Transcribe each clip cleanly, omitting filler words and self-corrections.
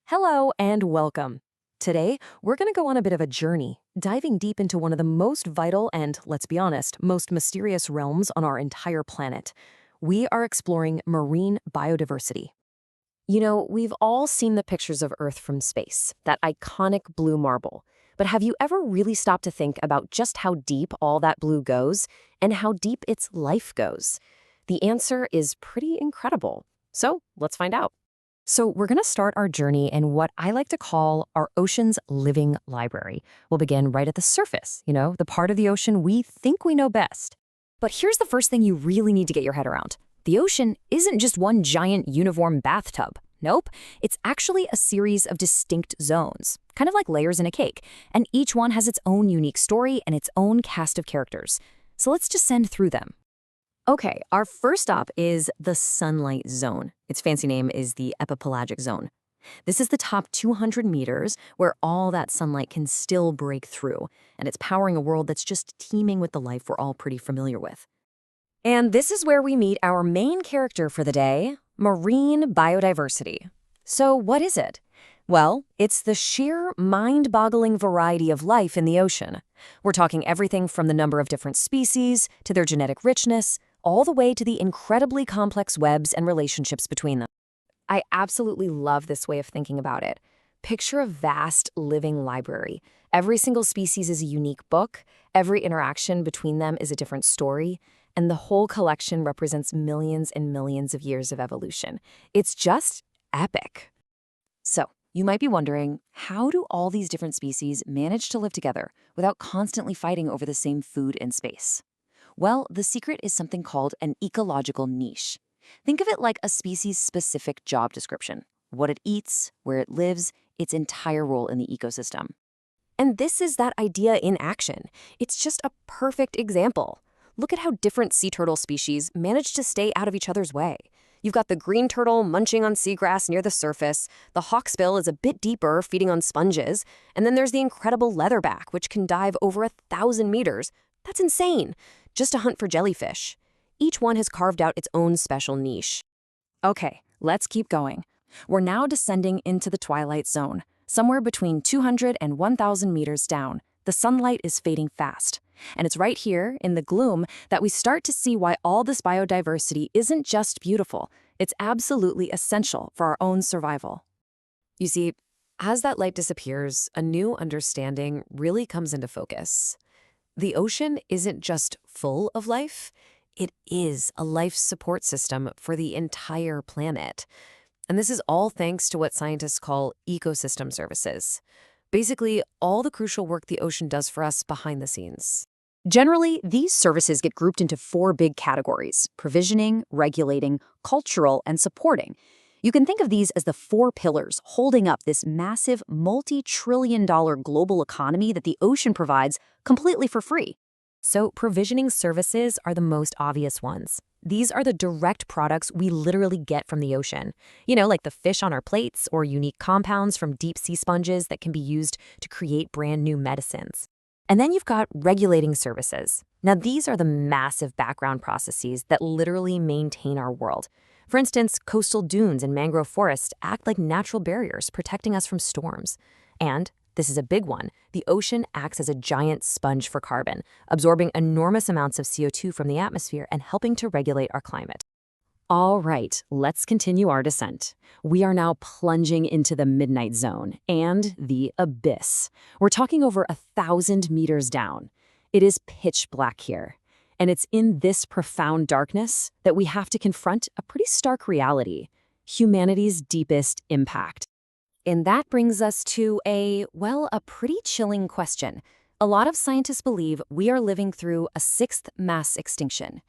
Hello and welcome. Today, we're going to go on a bit of a journey, diving deep into one of the most vital and, let's be honest, most mysterious realms on our entire planet. We are exploring marine biodiversity. We've all seen the pictures of Earth from space, that iconic blue marble. But have you ever really stopped to think about just how deep all that blue goes and how deep its life goes? The answer is pretty incredible. So let's find out. So we're going to start our journey in what I like to call our ocean's living library. We'll begin right at the surface, the part of the ocean we think we know best. But here's the first thing you really need to get your head around. The ocean isn't just one giant uniform bathtub. Nope, it's actually a series of distinct zones, kind of like layers in a cake, and each one has its own unique story and its own cast of characters. So let's descend through them. Okay, our first stop is the sunlight zone. Its fancy name is the epipelagic zone. This is the top 200 meters where all that sunlight can still break through, and it's powering a world that's just teeming with the life we're all pretty familiar with. And this is where we meet our main character for the day, marine biodiversity. So what is it? Well, it's the sheer mind-boggling variety of life in the ocean. We're talking everything from the number of different species to their genetic richness, all the way to the incredibly complex webs and relationships between them. I absolutely love this way of thinking about it. Picture a vast living library. Every single species is a unique book, every interaction between them is a different story, and the whole collection represents millions and millions of years of evolution. It's just epic. So, you might be wondering, how do all these different species manage to live together without constantly fighting over the same food and space? Well, the secret is something called an ecological niche. Think of it like a species-specific job description: what it eats, where it lives, its entire role in the ecosystem. And this is that idea in action. It's just a perfect example. Look at how different sea turtle species manage to stay out of each other's way. You've got the green turtle munching on seagrass near the surface, the hawksbill is a bit deeper, feeding on sponges, and then there's the incredible leatherback, which can dive over 1,000 meters. That's insane, just to hunt for jellyfish. Each one has carved out its own special niche. Okay, let's keep going. We're now descending into the Twilight Zone. Somewhere between 200 and 1,000 meters down, the sunlight is fading fast. And it's right here, in the gloom, that we start to see why all this biodiversity isn't just beautiful. It's absolutely essential for our own survival. You see, as that light disappears, a new understanding really comes into focus. The ocean isn't just full of life, it is a life support system for the entire planet. And this is all thanks to what scientists call ecosystem services. Basically, all the crucial work the ocean does for us behind the scenes. Generally, these services get grouped into 4 big categories: provisioning, regulating, cultural, and supporting. You can think of these as the 4 pillars holding up this massive multi-trillion-dollar global economy that the ocean provides completely for free. So provisioning services are the most obvious ones. These are the direct products we literally get from the ocean. Like the fish on our plates or unique compounds from deep sea sponges that can be used to create brand new medicines. And then you've got regulating services. Now, these are the massive background processes that literally maintain our world. For instance, coastal dunes and mangrove forests act like natural barriers, protecting us from storms. And, this is a big one, the ocean acts as a giant sponge for carbon, absorbing enormous amounts of CO2 from the atmosphere and helping to regulate our climate. All right, let's continue our descent. We are now plunging into the midnight zone and the abyss. We're talking over 1,000 meters down. It is pitch black here. And it's in this profound darkness that we have to confront a pretty stark reality: humanity's deepest impact. And that brings us to a pretty chilling question. A lot of scientists believe we are living through a 6th mass extinction.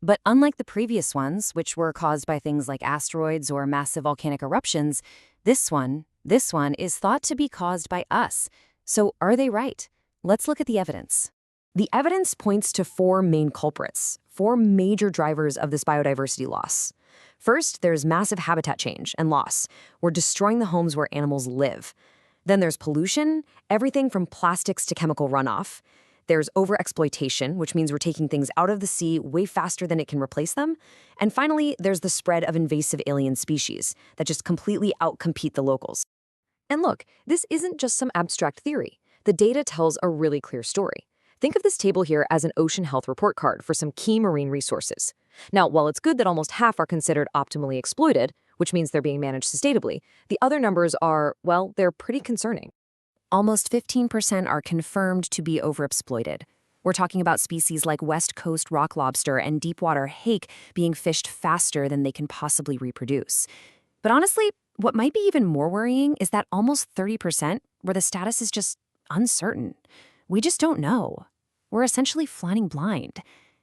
But unlike the previous ones, which were caused by things like asteroids or massive volcanic eruptions, this one is thought to be caused by us. So are they right? Let's look at the evidence. The evidence points to 4 main culprits, 4 major drivers of this biodiversity loss. First, there's massive habitat change and loss. We're destroying the homes where animals live. Then there's pollution, everything from plastics to chemical runoff. There's overexploitation, which means we're taking things out of the sea way faster than it can replace them. And finally, there's the spread of invasive alien species that just completely outcompete the locals. And look, this isn't just some abstract theory. The data tells a really clear story. Think of this table here as an ocean health report card for some key marine resources. Now, while it's good that almost half are considered optimally exploited, which means they're being managed sustainably, the other numbers are, well, they're pretty concerning. Almost 15% are confirmed to be overexploited. We're talking about species like West Coast rock lobster and deepwater hake being fished faster than they can possibly reproduce. But honestly, what might be even more worrying is that almost 30% where the status is just uncertain. We just don't know. We're essentially flying blind.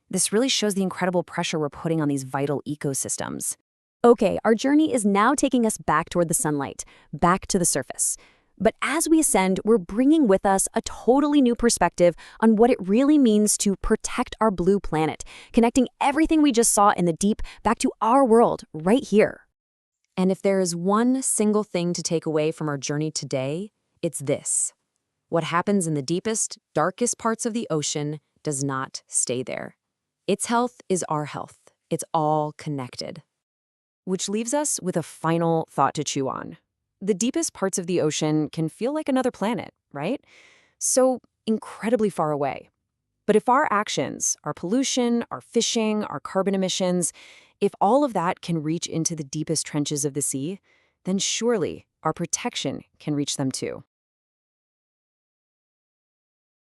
This really shows the incredible pressure we're putting on these vital ecosystems. Okay, our journey is now taking us back toward the sunlight, back to the surface. But as we ascend, we're bringing with us a totally new perspective on what it really means to protect our blue planet, connecting everything we just saw in the deep back to our world right here. And if there is one single thing to take away from our journey today, it's this. What happens in the deepest, darkest parts of the ocean does not stay there. Its health is our health. It's all connected. Which leaves us with a final thought to chew on. The deepest parts of the ocean can feel like another planet, right? So incredibly far away. But if our actions, our pollution, our fishing, our carbon emissions, if all of that can reach into the deepest trenches of the sea, then surely our protection can reach them too.